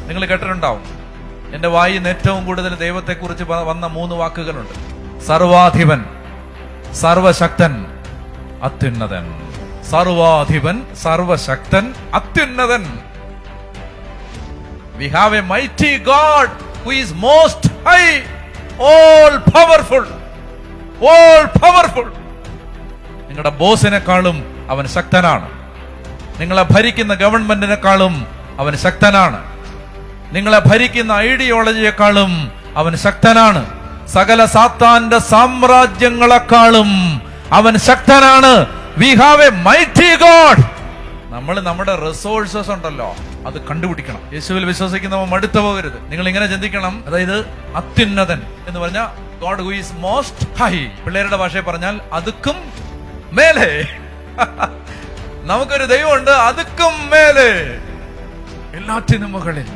നിങ്ങൾ കേട്ടിട്ടുണ്ടാവും. എന്റെ വായിൽ നിന്ന് ഏറ്റവും കൂടുതൽ ദൈവത്തെക്കുറിച്ച് വന്ന 3 വാക്കുകളുണ്ട്: സർവാധിപൻ, സർവശക്തൻ, അത്യുന്നതൻ. സർവാധിപൻ, സർവശക്തൻ, അത്യുന്നതൻ. We have a mighty God who is most high, all powerful, all powerful. നിങ്ങളുടെ ബോസിനെക്കാളും അവൻ ശക്തനാണ്. നിങ്ങളെ ഭരിക്കുന്ന ഗവൺമെന്റിനെക്കാളും അവൻ ശക്തനാണ്. നിങ്ങളെ ഭരിക്കുന്ന ഐഡിയോളജിയെക്കാളും അവൻ ശക്തനാണ്. സകല സാത്താന്റെ സാമ്രാജ്യങ്ങളെക്കാളും അവൻ ശക്തനാണ്. We have a mighty God. നമ്മൾ നമ്മുടെ റിസോഴ്സസ് ഉണ്ടല്ലോ, അത് കണ്ടുപിടിക്കണം. യേശുവിൽ വിശ്വസിക്കുന്നവ മടുത്തു പോകരുത്. നിങ്ങൾ ഇങ്ങനെ ചിന്തിക്കണം, അതായത് അത്യുന്നതൻ എന്ന് പറഞ്ഞാൽ God who is most high. പിള്ളേരുടെ ഭാഷയിൽ പറഞ്ഞാൽ അതുക്കും മേലെ. നമുക്കൊരു ദൈവമുണ്ട്, അതുക്കും മേലെ, എല്ലാറ്റിനും മുകളിൽ.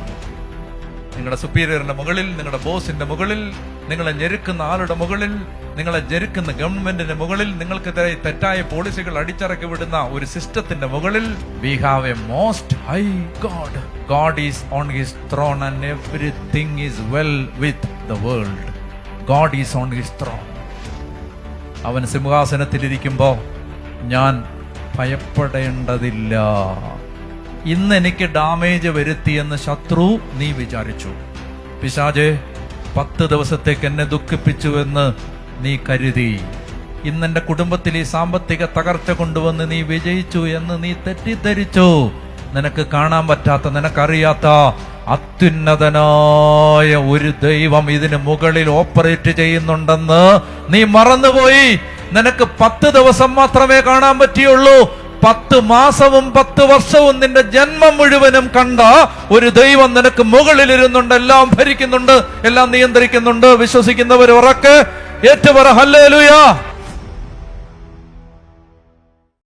നിങ്ങളുടെ സുപ്പീരിയറിന്റെ മുകളിൽ, നിങ്ങളുടെ ബോസിന്റെ മുകളിൽ, നിങ്ങളെ ഞെരുക്കുന്ന ആളുടെ മുകളിൽ, നിങ്ങളെ ഞെരുക്കുന്ന ഗവൺമെന്റിന്റെ മുകളിൽ, നിങ്ങൾക്ക് തെറ്റായ പോളിസികൾ അടിച്ചിറക്കി വിടുന്ന ഒരു സിസ്റ്റത്തിന്റെ മുകളിൽ. We have a most high God. God is on his throne and everything is well with the world. God is on his throne. അവൻ സിംഹാസനത്തിലിരിക്കുമ്പോ ഞാൻ ഭയപ്പെടേണ്ടതില്ല. ഇന്ന് എനിക്ക് ഡാമേജ് വരുത്തിയെന്ന് ശത്രു നീ വിചാരിച്ചു. പിശാചേ, 10 ദിവസത്തേക്ക് എന്നെ ദുഃഖിപ്പിച്ചുവെന്ന് നീ കരുതി. ഇന്ന് എന്റെ കുടുംബത്തിൽ ഈ സാമ്പത്തിക തകർച്ച കൊണ്ടുവന്ന് നീ വിജയിച്ചു എന്ന് നീ തെറ്റിദ്ധരിച്ചു. നിനക്ക് കാണാൻ പറ്റാത്ത, നിനക്കറിയാത്ത അത്യുന്നതനായ ഒരു ദൈവം ഇതിന് മുകളിൽ ഓപ്പറേറ്റ് ചെയ്യുന്നുണ്ടെന്ന് നീ മറന്നുപോയി. നിനക്ക് 10 ദിവസം മാത്രമേ കാണാൻ പറ്റിയുള്ളൂ. 10 മാസവും 10 വർഷവും നിന്റെ ജന്മം മുഴുവനും കണ്ട ഒരു ദൈവം നിനക്ക് മുകളിൽ ഇരുന്നുണ്ട്, എല്ലാം ഭരിക്കുന്നുണ്ട്, എല്ലാം നിയന്ത്രിക്കുന്നുണ്ട്. വിശ്വസിക്കുന്നവർ ഉറക്കെ ഏറ്റുപറ ഹല്ലേലൂയ.